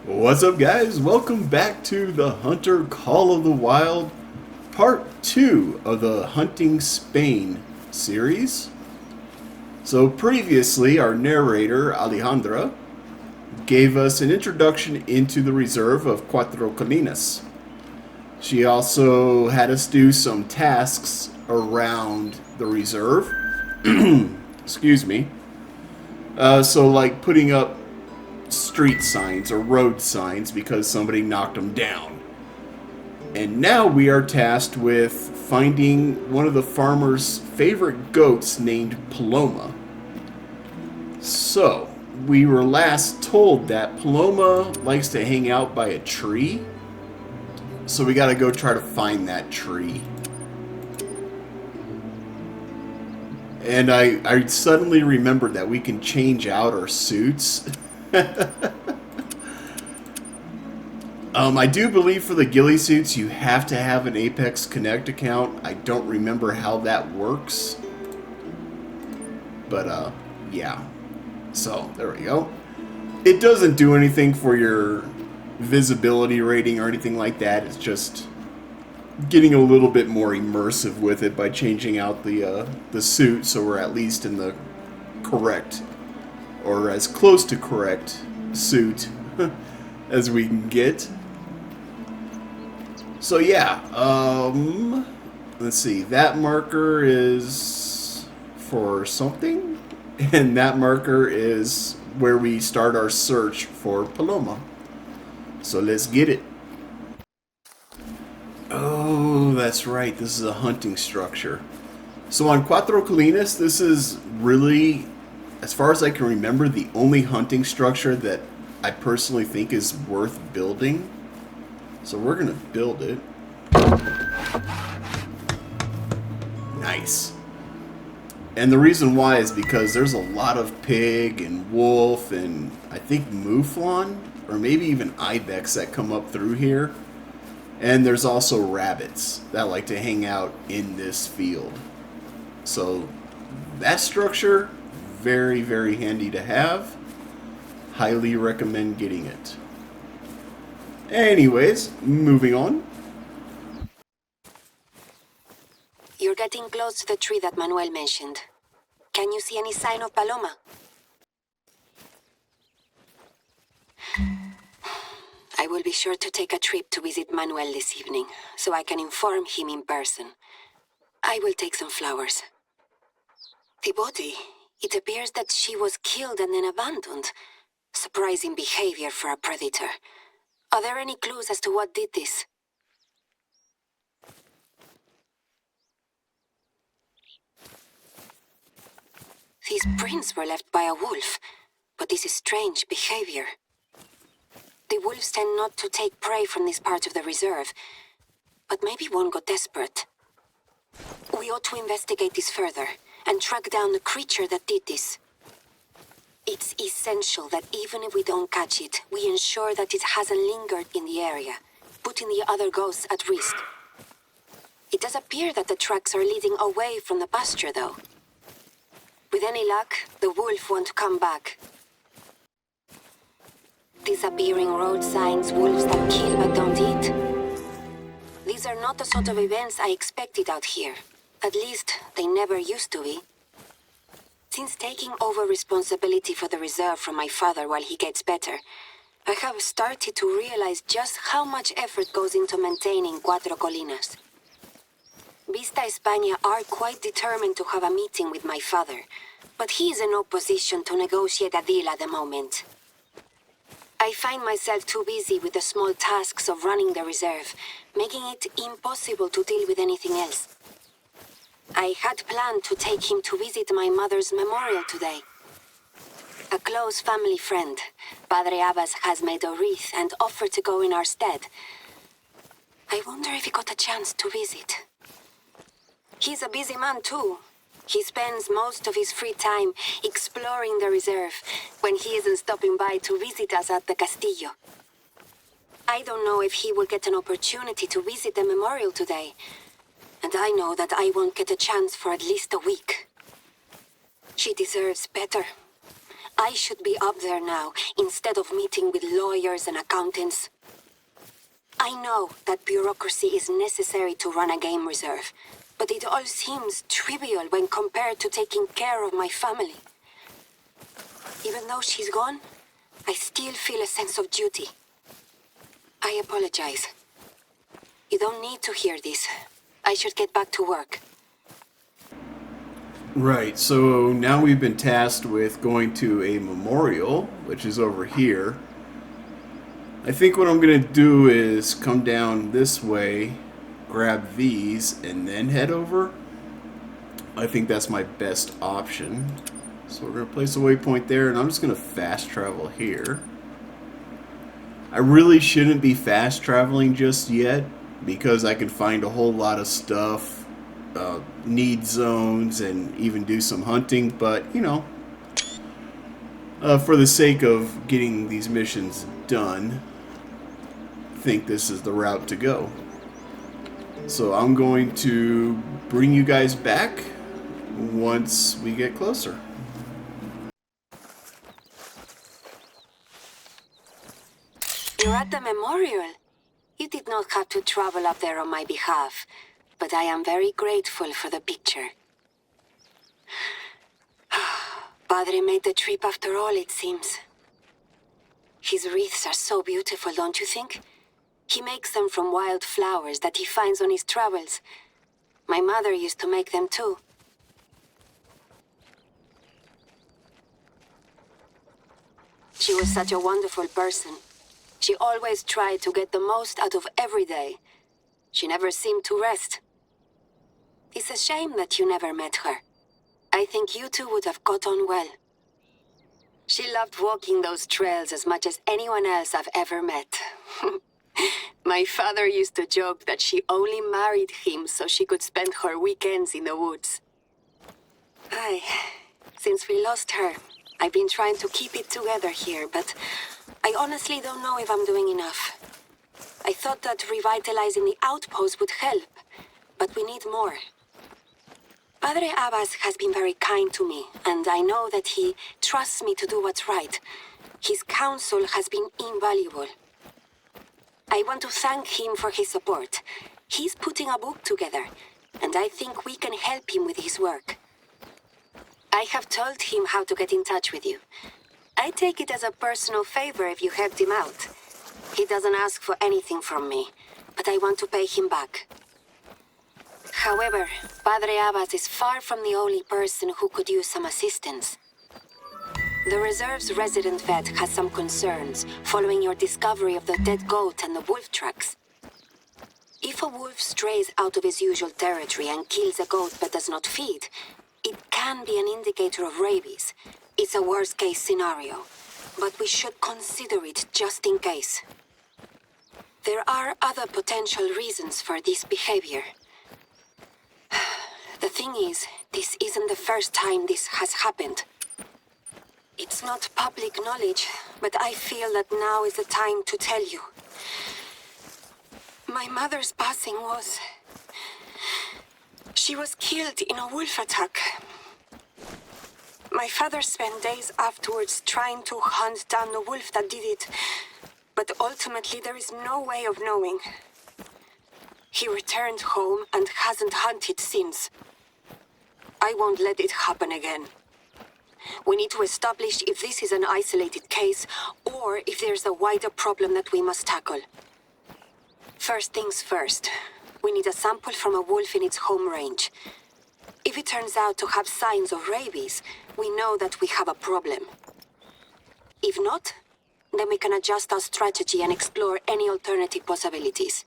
What's up, guys? Welcome back to the Hunter Call of the Wild, part 2 of the Hunting Spain series. So, previously, our narrator, Alejandra, gave us an introduction into the reserve of Cuatro Colinas. She also had us do some tasks around the reserve. Excuse me. So, like putting up street signs or road signs because somebody knocked them down. And now we are tasked with finding one of the farmer's favorite goats named Paloma. So, we were last told that Paloma likes to hang out by a tree. So we gotta go try to find that tree. And I suddenly remembered that we can change out our suits. I do believe for the ghillie suits you have to have an Apex Connect account. I don't remember how that works. But, yeah. So, there we go. It doesn't do anything for your visibility rating or anything like that. It's just getting a little bit more immersive with it by changing out the suit so we're at least in the correct, or as close to correct, suit as we can get. So yeah, let's see, that marker is for something, and that marker is where we start our search for Paloma. So let's get it. Oh, that's right, this is a hunting structure. So on Cuatro Colinas, this is really, as far as I can remember, the only hunting structure that I personally think is worth building. So we're going to build it. Nice. And the reason why is because there's a lot of pig and wolf and I think mouflon, or maybe even ibex that come up through here. And there's also rabbits that like to hang out in this field. So that structure, very, very handy to have. Highly recommend getting it. Anyways, moving on. You're getting close to the tree that Manuel mentioned. Can you see any sign of Paloma? I will be sure to take a trip to visit Manuel this evening, so I can inform him in person. I will take some flowers. The body, it appears that she was killed and then abandoned. Surprising behavior for a predator. Are there any clues as to what did this? These prints were left by a wolf, but this is strange behavior. The wolves tend not to take prey from this part of the reserve, but maybe one got desperate. We ought to investigate this further and track down the creature that did this. It's essential that even if we don't catch it, we ensure that it hasn't lingered in the area, putting the other ghosts at risk. It does appear that the tracks are leading away from the pasture, though. With any luck, the wolf won't come back. Disappearing road signs, wolves that kill but don't eat. These are not the sort of events I expected out here. At least, they never used to be. Since taking over responsibility for the reserve from my father while he gets better, I have started to realize just how much effort goes into maintaining Cuatro Colinas. Vista España are quite determined to have a meeting with my father, but he is in no position to negotiate a deal at the moment. I find myself too busy with the small tasks of running the reserve, making it impossible to deal with anything else. I had planned to take him to visit my mother's memorial today. A close family friend, Padre Abbas, has made a wreath and offered to go in our stead. I wonder if he got a chance to visit. He's a busy man too. He spends most of his free time exploring the reserve when he isn't stopping by to visit us at the Castillo. I don't know if he will get an opportunity to visit the memorial today. And I know that I won't get a chance for at least a week. She deserves better. I should be up there now, instead of meeting with lawyers and accountants. I know that bureaucracy is necessary to run a game reserve, but it all seems trivial when compared to taking care of my family. Even though she's gone, I still feel a sense of duty. I apologize. You don't need to hear this. I should get back to work. Right, so now we've been tasked with going to a memorial, which is over here. I think what I'm going to do is come down this way, grab these, and then head over. I think that's my best option. So we're going to place a waypoint there, and I'm just going to fast travel here. I really shouldn't be fast traveling just yet, because I can find a whole lot of stuff, need zones, and even do some hunting, but, you know, for the sake of getting these missions done, I think this is the route to go. So I'm going to bring you guys back once we get closer. You're at the memorial. You did not have to travel up there on my behalf, but I am very grateful for the picture. Padre made the trip after all, it seems. His wreaths are so beautiful, don't you think? He makes them from wild flowers that he finds on his travels. My mother used to make them too. She was such a wonderful person. She always tried to get the most out of every day. She never seemed to rest. It's a shame that you never met her. I think you two would have got on well. She loved walking those trails as much as anyone else I've ever met. My father used to joke that she only married him so she could spend her weekends in the woods. Since we lost her, I've been trying to keep it together here, but I honestly don't know if I'm doing enough. I thought that revitalizing the outpost would help, but we need more. Padre Abbas has been very kind to me, and I know that he trusts me to do what's right. His counsel has been invaluable. I want to thank him for his support. He's putting a book together, and I think we can help him with his work. I have told him how to get in touch with you. I take it as a personal favor if you helped him out. He doesn't ask for anything from me, but I want to pay him back. However, Padre Abbas is far from the only person who could use some assistance. The reserve's resident vet has some concerns following your discovery of the dead goat and the wolf tracks. If a wolf strays out of his usual territory and kills a goat but does not feed, it can be an indicator of rabies. It's a worst-case scenario, but we should consider it just in case. There are other potential reasons for this behavior. The thing is, this isn't the first time this has happened. It's not public knowledge, but I feel that now is the time to tell you. My mother's passing was... She was killed in a wolf attack. My father spent days afterwards trying to hunt down the wolf that did it, but ultimately there is no way of knowing. He returned home and hasn't hunted since. I won't let it happen again. We need to establish if this is an isolated case or if there's a wider problem that we must tackle. First things first, we need a sample from a wolf in its home range. If it turns out to have signs of rabies, we know that we have a problem. If not, then we can adjust our strategy and explore any alternative possibilities.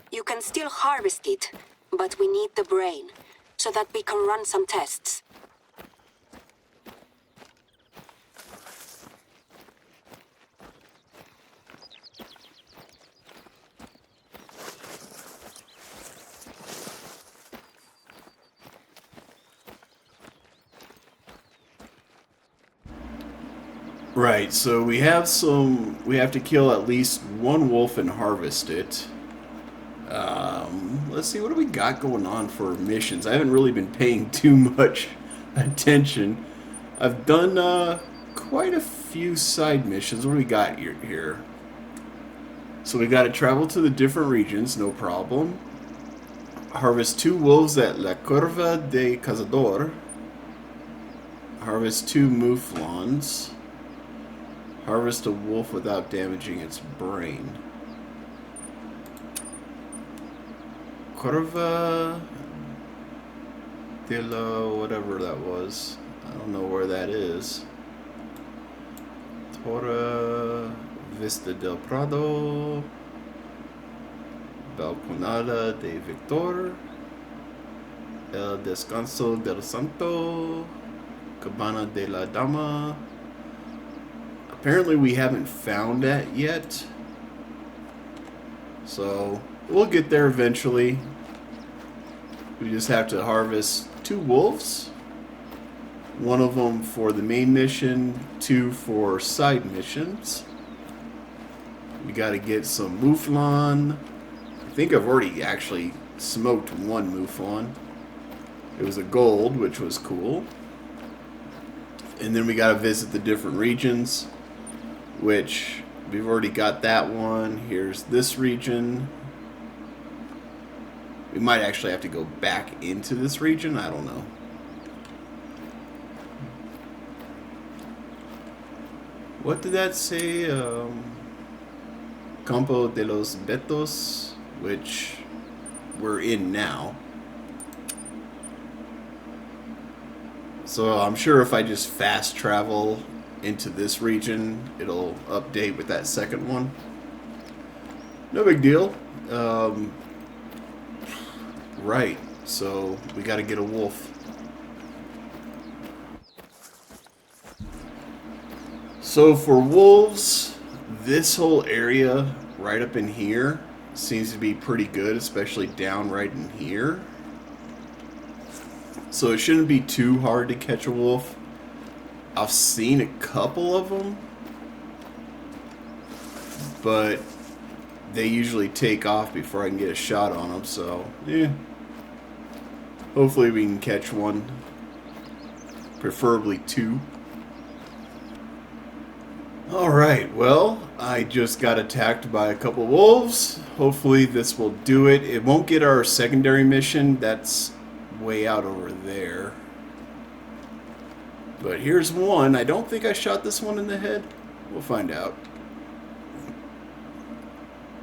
You can still harvest it, but we need the brain, so that we can run some tests. Right, so we have to kill at least one wolf and harvest it. Let's see, what do we got going on for missions? I haven't really been paying too much attention. I've done quite a few side missions. What do we got here? So we got to travel to the different regions, no problem. Harvest 2 wolves at La Curva de Cazador. Harvest 2 mouflons. Harvest a wolf without damaging its brain. Curva de la whatever that was. I don't know where that is. Torre Vista del Prado. Balconada de Victor. El Descanso del Santo. Cabana de la Dama. Apparently we haven't found that yet. So we'll get there eventually. We just have to harvest 2 wolves. One of them for the main mission, 2 for side missions. We got to get some mouflon. I think I've already actually smoked 1 mouflon. It was a gold, which was cool. And then we got to visit the different regions, which we've already got that one. Here's this region. We might actually have to go back into this region. I don't know. What did that say? Campo de los Betos, which we're in now. So I'm sure if I just fast travel into this region, it'll update with that second one. No big deal. Right, so we got to get a wolf. So for wolves, this whole area right up in here seems to be pretty good, especially down right in here. So it shouldn't be too hard to catch a wolf. I've seen a couple of them, but they usually take off before I can get a shot on them, so yeah. Hopefully we can catch one, preferably 2. Alright, well, I just got attacked by a couple wolves. Hopefully this will do it. It won't get our secondary mission, that's way out over there. But here's one. I don't think I shot this one in the head. We'll find out.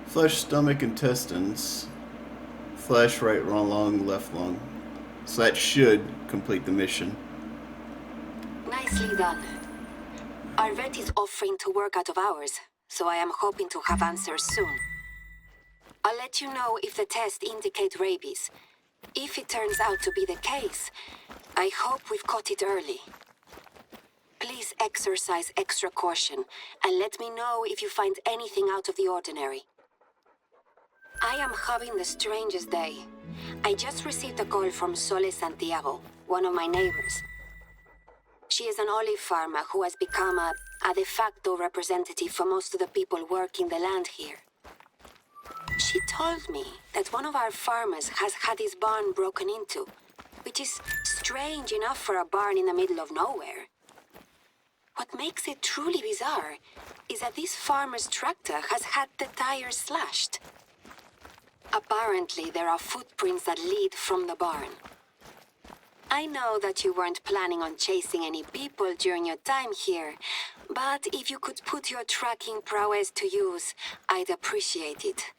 Flesh, stomach, intestines. Flesh, right lung, left lung. So that should complete the mission. Nicely done. Our vet is offering to work out of hours, so I am hoping to have answers soon. I'll let you know if the test indicates rabies. If it turns out to be the case, I hope we've caught it early. Please exercise extra caution and let me know if you find anything out of the ordinary. I am having the strangest day. I just received a call from Sole Santiago, one of my neighbors. She is an olive farmer who has become a de facto representative for most of the people working the land here. She told me that one of our farmers has had his barn broken into, which is strange enough for a barn in the middle of nowhere. What makes it truly bizarre is that this farmer's tractor has had the tires slashed. Apparently, there are footprints that lead from the barn. I know that you weren't planning on chasing any people during your time here, but if you could put your tracking prowess to use, I'd appreciate it.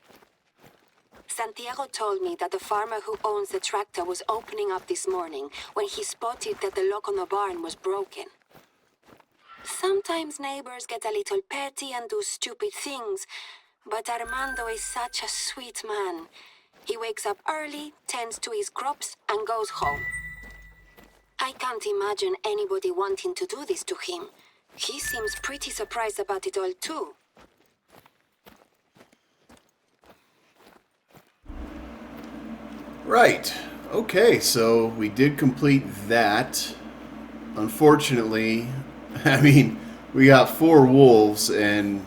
Santiago told me that the farmer who owns the tractor was opening up this morning when he spotted that the lock on the barn was broken. Sometimes neighbors get a little petty and do stupid things, but Armando is such a sweet man. He wakes up early, tends to his crops, and goes home. I can't imagine anybody wanting to do this to him. He seems pretty surprised about it all too. Right. Okay, so we did complete that. Unfortunately, I mean, we got 4 wolves, and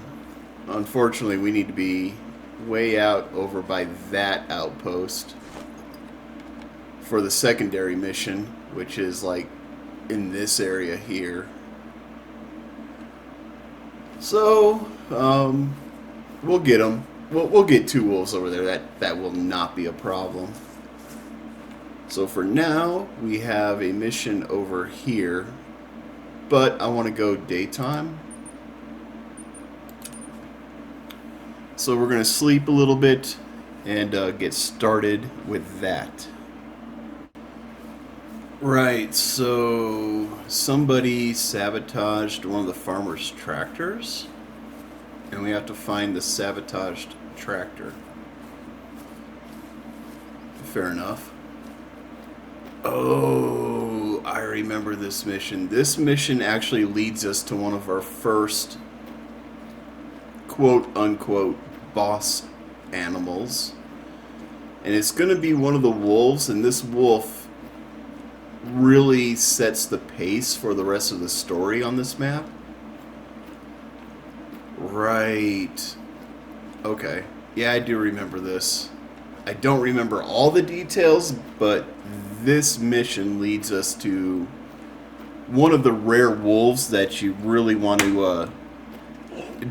unfortunately we need to be way out over by that outpost for the secondary mission, which is like in this area here. So, we'll get them. We'll get 2 wolves over there. That will not be a problem. So for now, we have a mission over here, but I want to go daytime. So we're going to sleep a little bit and get started with that. Right, so somebody sabotaged one of the farmer's tractors, and we have to find the sabotaged tractor. Fair enough. Oh, I remember this mission. This mission actually leads us to one of our first quote-unquote boss animals. And it's going to be one of the wolves, and this wolf really sets the pace for the rest of the story on this map. Right. Okay. Yeah, I do remember this. I don't remember all the details, but this mission leads us to one of the rare wolves that you really want to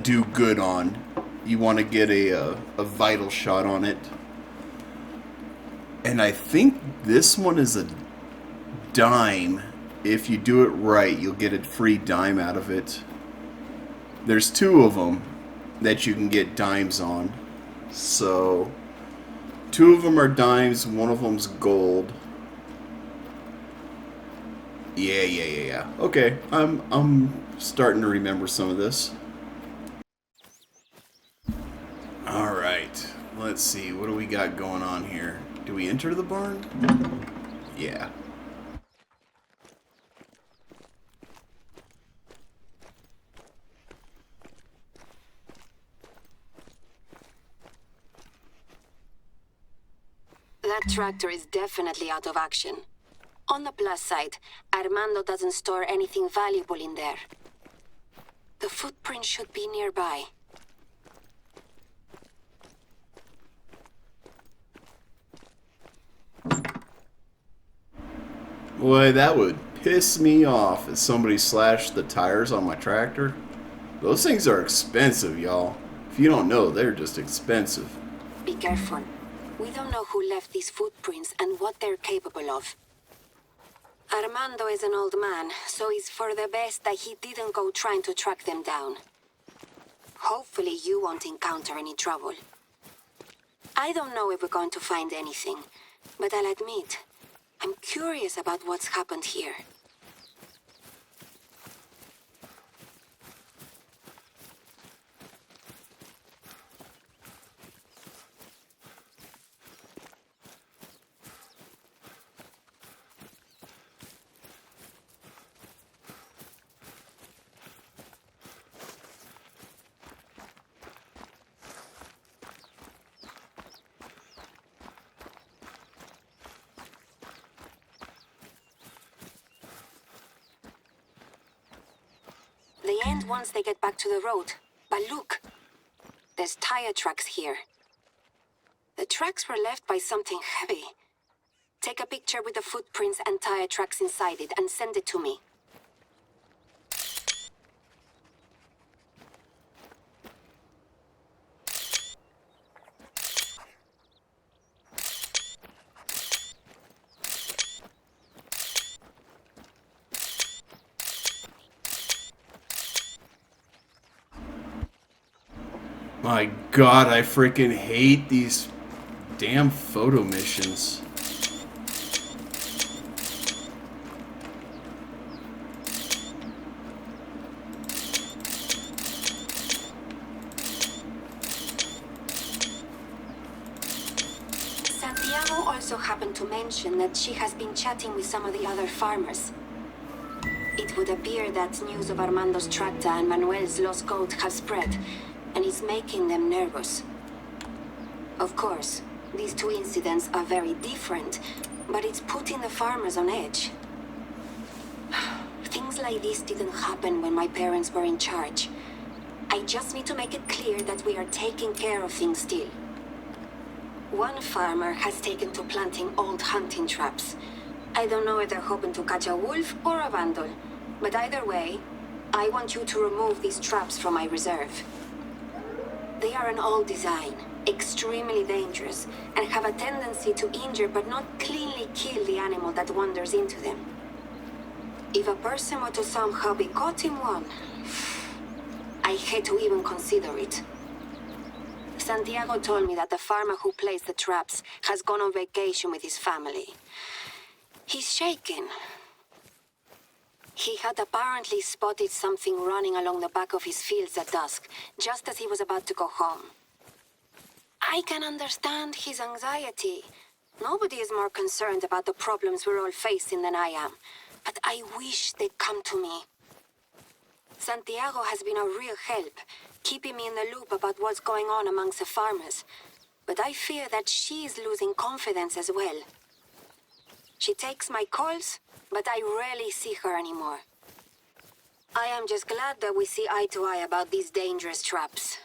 do good on. You want to get a vital shot on it. And I think this one is a dime. If you do it right, you'll get a free dime out of it. There's 2 of them that you can get dimes on. So 2 of them are dimes, 1 of them's gold. Yeah. Okay, I'm starting to remember some of this. All right, let's see. What do we got going on here? Do we enter the barn? Yeah. That tractor is definitely out of action. On the plus side, Armando doesn't store anything valuable in there. The footprint should be nearby. Boy, that would piss me off if somebody slashed the tires on my tractor. Those things are expensive, y'all. If you don't know, they're just expensive. Be careful. We don't know who left these footprints and what they're capable of. Armando is an old man, so it's for the best that he didn't go trying to track them down. Hopefully you won't encounter any trouble. I don't know if we're going to find anything, but I'll admit, I'm curious about what's happened here. They end once they get back to the road. But look, there's tire tracks here. The tracks were left by something heavy. Take a picture with the footprints and tire tracks inside it and send it to me. My God, I freaking hate these damn photo missions. Santiago also happened to mention that she has been chatting with some of the other farmers. It would appear that news of Armando's tractor and Manuel's lost goat has spread, and it's making them nervous. Of course, these 2 incidents are very different, but it's putting the farmers on edge. Things like this didn't happen when my parents were in charge. I just need to make it clear that we are taking care of things still. One farmer has taken to planting old hunting traps, I don't know if they're hoping to catch a wolf or a vandal, but either way, I want you to remove these traps from my reserve. They are an old design, extremely dangerous, and have a tendency to injure but not cleanly kill the animal that wanders into them. If a person were to somehow be caught in one, I hate to even consider it. Santiago told me that the farmer who placed the traps has gone on vacation with his family. He's shaken. He had apparently spotted something running along the back of his fields at dusk, just as he was about to go home. I can understand his anxiety. Nobody is more concerned about the problems we're all facing than I am. But I wish they'd come to me. Santiago has been a real help, keeping me in the loop about what's going on amongst the farmers. But I fear that she is losing confidence as well. She takes my calls, but I rarely see her anymore. I am just glad that we see eye to eye about these dangerous traps.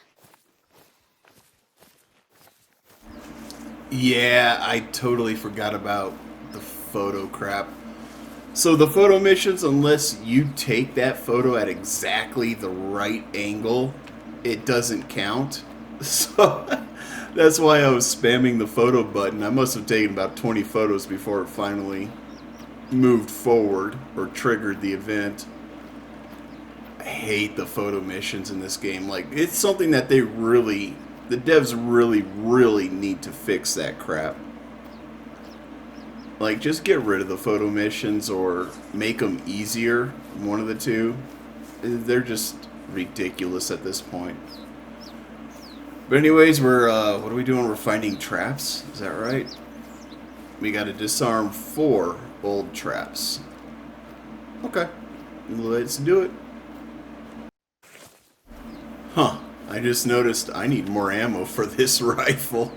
Yeah, I totally forgot about the photo crap. So the photo missions, unless you take that photo at exactly the right angle, it doesn't count. So that's why I was spamming the photo button. I must have taken about 20 photos before it finally moved forward or triggered the event. I hate the photo missions in this game. Like, it's something that the devs really need to fix that crap. Like, just get rid of the photo missions or make them easier, one of the two. They're just ridiculous at this point. But anyways, what are we doing? We're finding traps, is that right? We gotta disarm 4 old traps. Okay, let's do it. Huh, I just noticed I need more ammo for this rifle.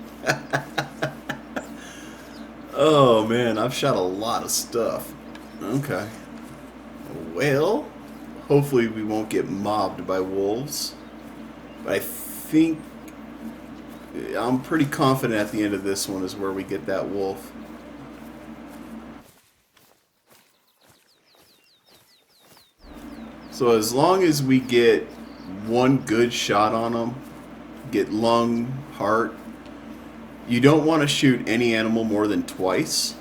Oh man, I've shot a lot of stuff. Okay. Well, hopefully we won't get mobbed by wolves. But I think I'm pretty confident at the end of this one is where we get that wolf. So as long as we get one good shot on them, get lung, heart, you don't want to shoot any animal more than twice.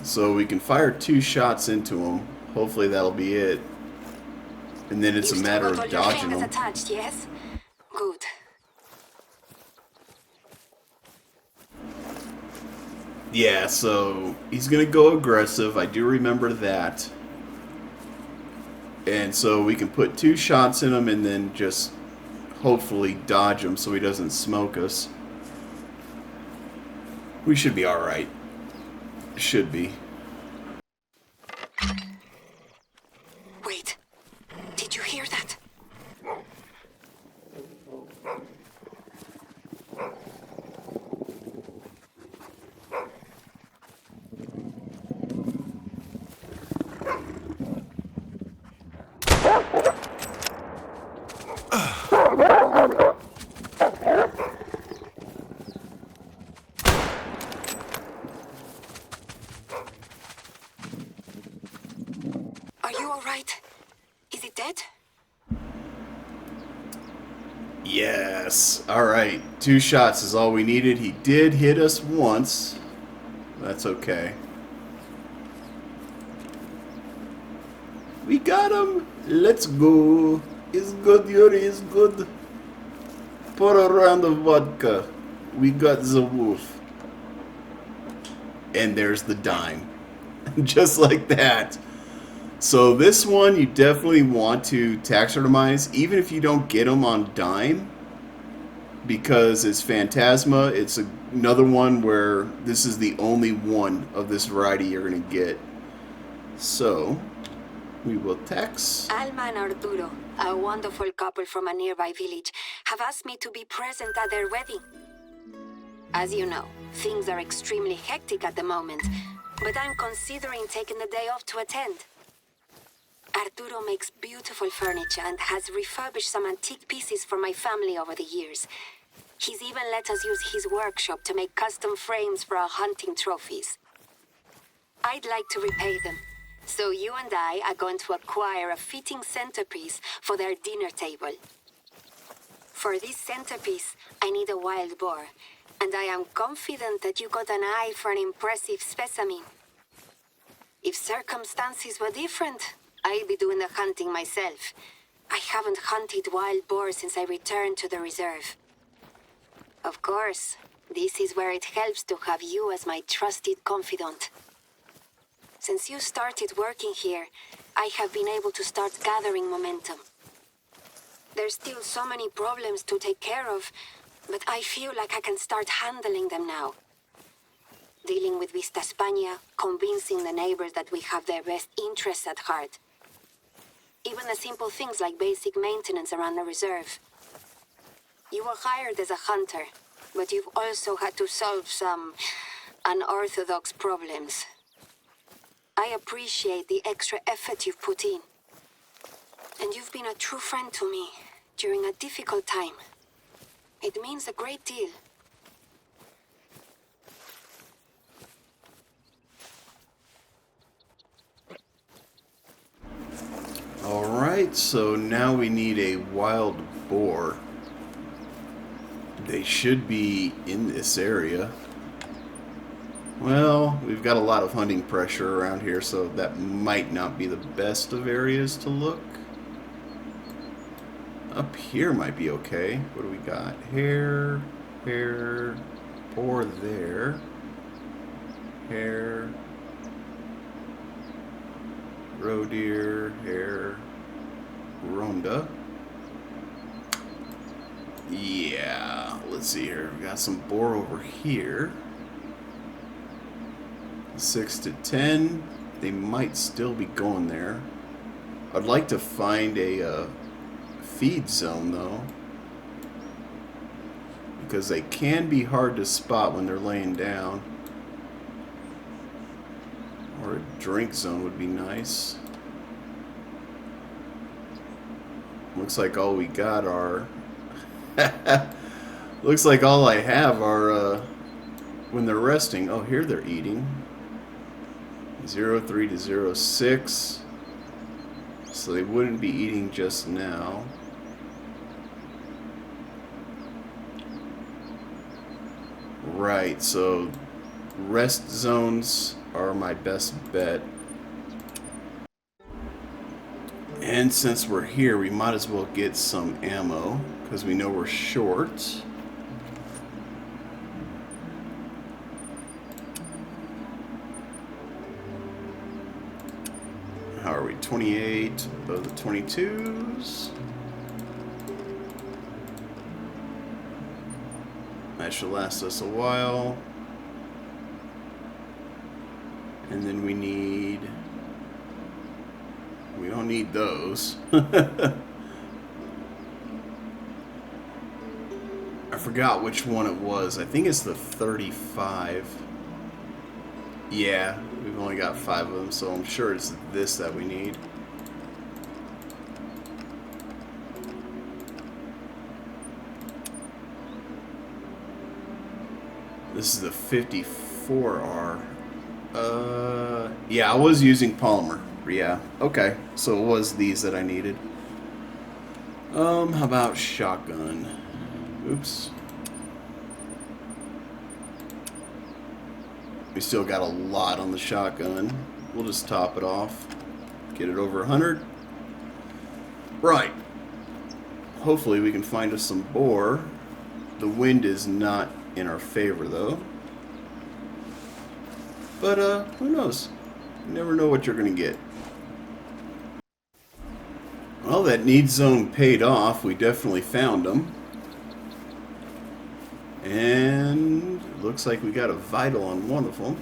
So we can fire 2 shots into them. Hopefully that'll be it. And then it's a matter of dodging them. Attached, yes? Good. Yeah, so he's going to go aggressive. I do remember that. And so we can put 2 shots in him and then just hopefully dodge him so he doesn't smoke us. We should be alright. Should be. Wait. Did you hear that? Are you alright? Is it dead? Yes. Alright. 2 shots is all we needed. He did hit us once. That's okay. We got him. Let's go. It's good, Yuri. It's good. Pour a round of vodka. We got the wolf. And there's the dime. Just like that. So this one you definitely want to taxidermize, even if you don't get them on dime, because it's Phantasma. It's another one where this is the only one of this variety you're going to get. So we will tax. Alma and Arturo, a wonderful couple from a nearby village, have asked me to be present at their wedding. As you know, things are extremely hectic at the moment, but I'm considering taking the day off to attend. Arturo makes beautiful furniture and has refurbished some antique pieces for my family over the years. He's even let us use his workshop to make custom frames for our hunting trophies. I'd like to repay them. So you and I are going to acquire a fitting centerpiece for their dinner table. For this centerpiece, I need a wild boar, and I am confident that you got an eye for an impressive specimen. If circumstances were different, I'd be doing the hunting myself. I haven't hunted wild boars since I returned to the reserve. Of course, this is where it helps to have you as my trusted confidant. Since you started working here, I have been able to start gathering momentum. There's still so many problems to take care of, but I feel like I can start handling them now. Dealing with Vista España, convincing the neighbors that we have their best interests at heart. Even the simple things like basic maintenance around the reserve. You were hired as a hunter, but you've also had to solve some unorthodox problems. I appreciate the extra effort you've put in. And you've been a true friend to me during a difficult time. It means a great deal. Alright, so now we need a wild boar. They should be in this area. Well, we've got a lot of hunting pressure around here, so that might not be the best of areas to look. Up here might be okay. What do we got? Hare, boar there. Hare, roe deer, hare, ronda. Yeah, let's see here. We got some boar over here. 6 to 10. They might still be going there. I'd like to find a feed zone though, because they can be hard to spot when they're laying down. Or a drink zone would be nice. Looks like all we got are looks like all I have are when they're resting. Oh, here they're eating. 03 to 06. So they wouldn't be eating just now. Right, so rest zones are my best bet. And since we're here, we might as well get some ammo, because we know we're short. How are we? 28 above the 22s. That should last us a while. And then we don't need those. I forgot which one it was. I think it's the 35. Yeah, we've only got 5 of them, so I'm sure it's this that we need. This is the 54R. Yeah, I was using polymer. Yeah, okay. So it was these that I needed. How about shotgun? Oops. We still got a lot on the shotgun. We'll just top it off. Get it over 100. Right. Hopefully we can find us some boar. The wind is not in our favor, though. But, who knows? You never know what you're going to get. Well, that need zone paid off. We definitely found them. And it looks like we got a vital on one of them.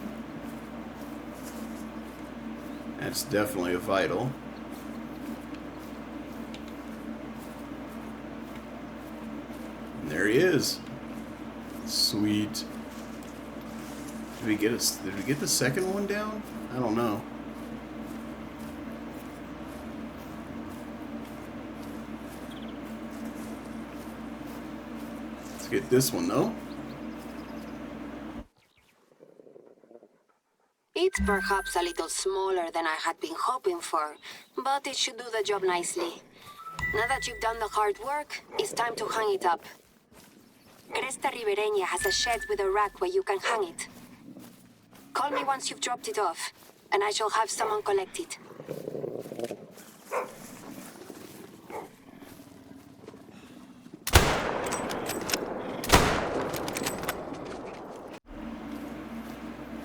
That's definitely a vital. And there he is. Sweet. Did we get the second one down? I don't know. Let's get this one though. It's perhaps a little smaller than I had been hoping for, but it should do the job nicely. Now that you've done the hard work, it's time to hang it up. Cresta Ribereña has a shed with a rack where you can hang it. Call me once you've dropped it off, and I shall have someone collect it.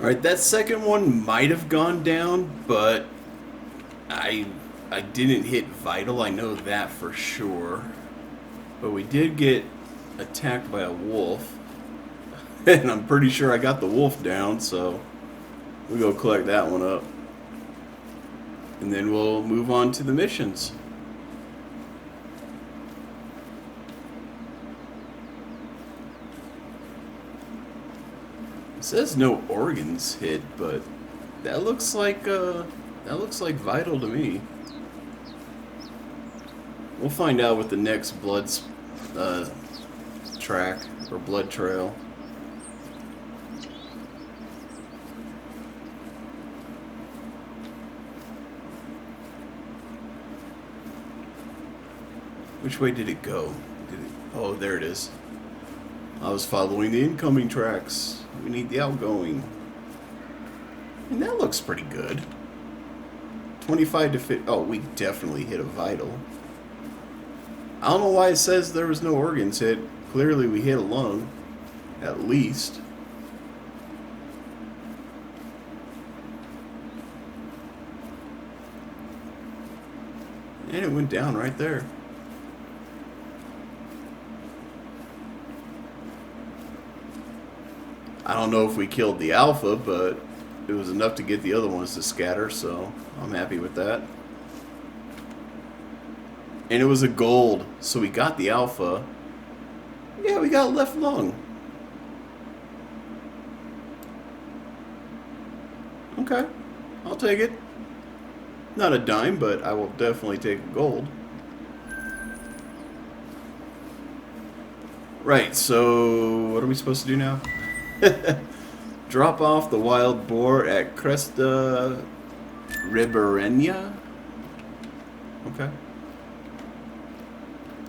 Alright, that second one might have gone down, but I didn't hit vital, I know that for sure. But we did get attacked by a wolf. And I'm pretty sure I got the wolf down, so we'll go collect that one up. And then we'll move on to the missions. It says no organs hit, but that looks like vital to me. We'll find out with the next blood track or blood trail. Which way did it go? Oh, there it is. I was following the incoming tracks. We need the outgoing. And that looks pretty good. 25 to 50. Oh, we definitely hit a vital. I don't know why it says there was no organs hit. Clearly we hit a lung. At least. And it went down right there. I don't know if we killed the alpha, but it was enough to get the other ones to scatter, so I'm happy with that. And it was a gold, so we got the alpha. Yeah, we got left lung. Okay, I'll take it. Not a dime, but I will definitely take a gold. Right, so what are we supposed to do now? Drop off the wild boar at Cresta Ribereña. Okay.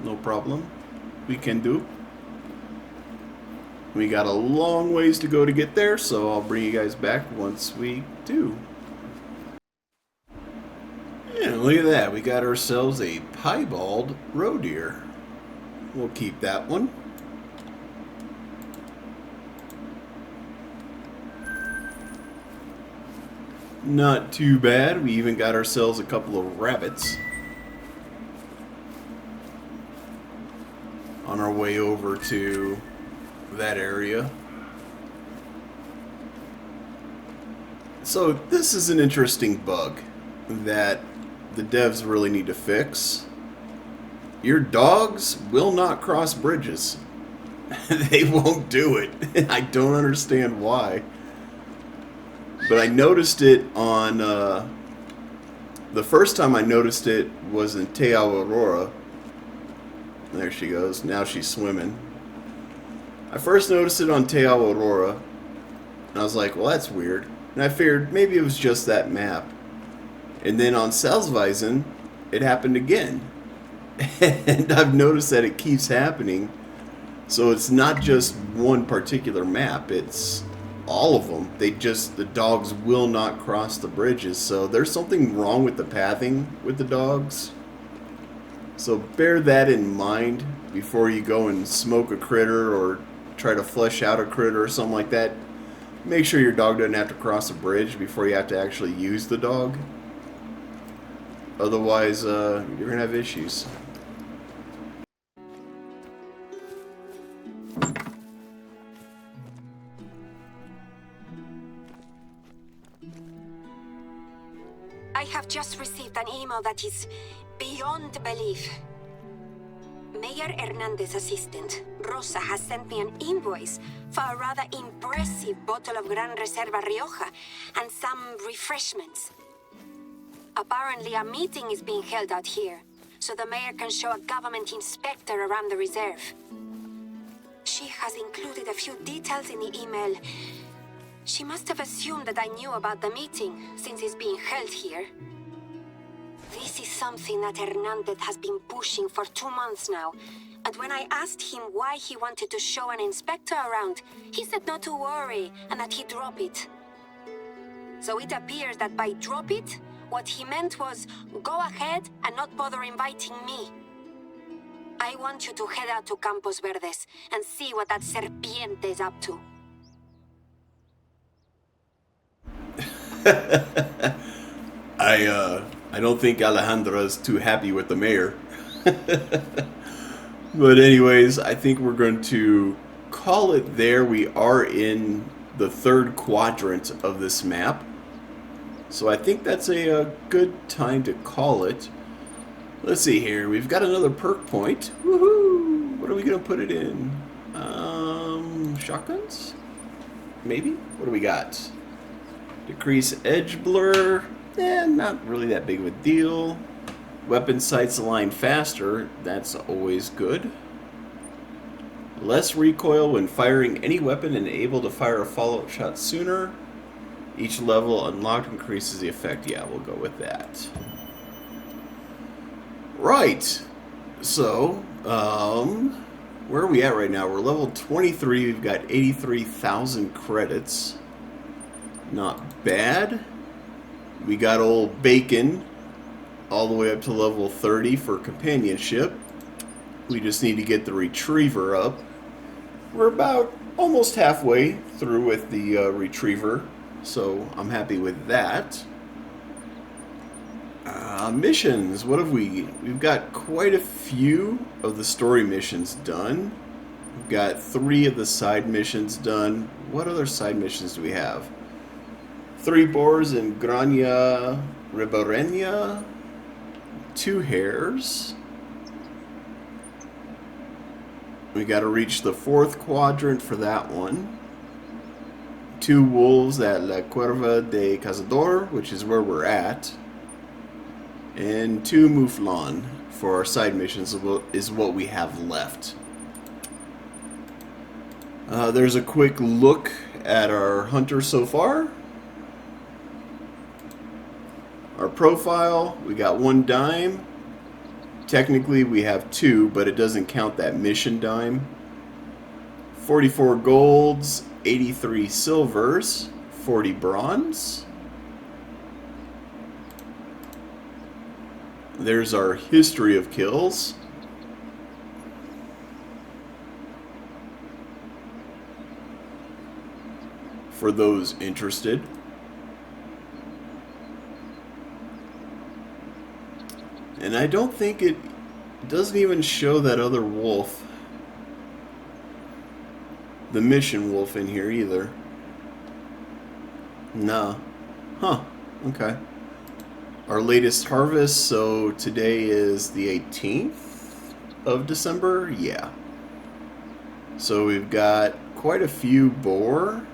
No problem. We can do. We got a long ways to go to get there, so I'll bring you guys back once we do. And look at that. We got ourselves a piebald roe deer. We'll keep that one. Not too bad. We even got ourselves a couple of rabbits on our way over to that area. So this is an interesting bug that the devs really need to fix. Your dogs will not cross bridges. They won't do it. I don't understand why. But I noticed it on, the first time I noticed it was in Te Aurora. There she goes. Now she's swimming. I first noticed it on Te Aurora, and I was like, well, that's weird. And I figured maybe it was just that map. And then on Salzweisen, it happened again. And I've noticed that it keeps happening. So it's not just one particular map, it's all of them. The dogs will not cross the bridges. So there's something wrong with the pathing with the dogs. So bear that in mind before you go and smoke a critter or try to flesh out a critter or something like that. Make sure your dog doesn't have to cross a bridge before you have to actually use the dog. Otherwise, you're going to have issues. I have just received an email that is beyond belief. Mayor Hernandez's assistant, Rosa, has sent me an invoice for a rather impressive bottle of Gran Reserva Rioja and some refreshments. Apparently, a meeting is being held out here, so the mayor can show a government inspector around the reserve. She has included a few details in the email. She must have assumed that I knew about the meeting, since it's being held here. This is something that Hernandez has been pushing for 2 months now. And when I asked him why he wanted to show an inspector around, he said not to worry and that he'd drop it. So it appears that by drop it, what he meant was go ahead and not bother inviting me. I want you to head out to Campos Verdes and see what that serpiente is up to. I don't think Alejandra's too happy with the mayor. But anyways, I think we're going to call it there. We are in the third quadrant of this map. So I think that's a good time to call it. Let's see here. We've got another perk point. Woohoo! What are we going to put it in? Shotguns? Maybe? What do we got? Decrease edge blur. Not really that big of a deal. Weapon sights align faster. That's always good. Less recoil when firing any weapon and able to fire a follow-up shot sooner. Each level unlocked increases the effect. Yeah, we'll go with that. Right. So, where are we at right now? We're level 23. We've got 83,000 credits. Not bad. We got old Bacon all the way up to level 30 for companionship. We just need to get the retriever up. We're about almost halfway through with the retriever, so I'm happy with that. Missions, what have we? We've got quite a few of the story missions done. We've got 3 of the side missions done. What other side missions do we have? 3 boars in Grania Ribereña. 2 hares. We got to reach the 4th quadrant for that one. 2 wolves at La Cuerva de Cazador, which is where we're at. And 2 mouflon for our side missions is what we have left. There's a quick look at our hunter so far. Our profile, we got 1 dime. Technically we have 2, but it doesn't count that mission dime. 44 golds, 83 silvers, 40 bronze. There's our history of kills. For those interested. And I don't think it doesn't even show that other wolf, the mission wolf, in here either. Nah. Huh. Okay. Our latest harvest, so today is the 18th of December? Yeah. So we've got quite a few boar.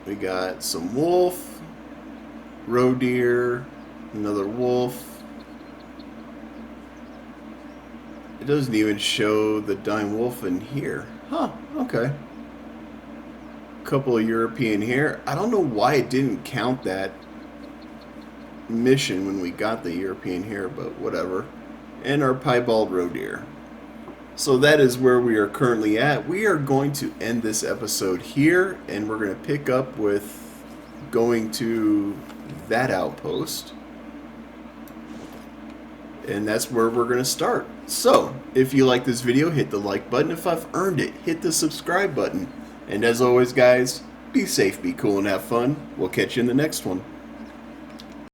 We got some wolf, roe deer, another wolf. It doesn't even show the dime wolf in here. Huh, okay. Couple of European here. I don't know why it didn't count that mission when we got the European here, but whatever. And our piebald roe deer. So that is where we are currently at. We are going to end this episode here, and we're going to pick up with going to that outpost. And that's where we're going to start. So, if you like this video, hit the like button. If I've earned it, hit the subscribe button. And as always, guys, be safe, be cool, and have fun. We'll catch you in the next one.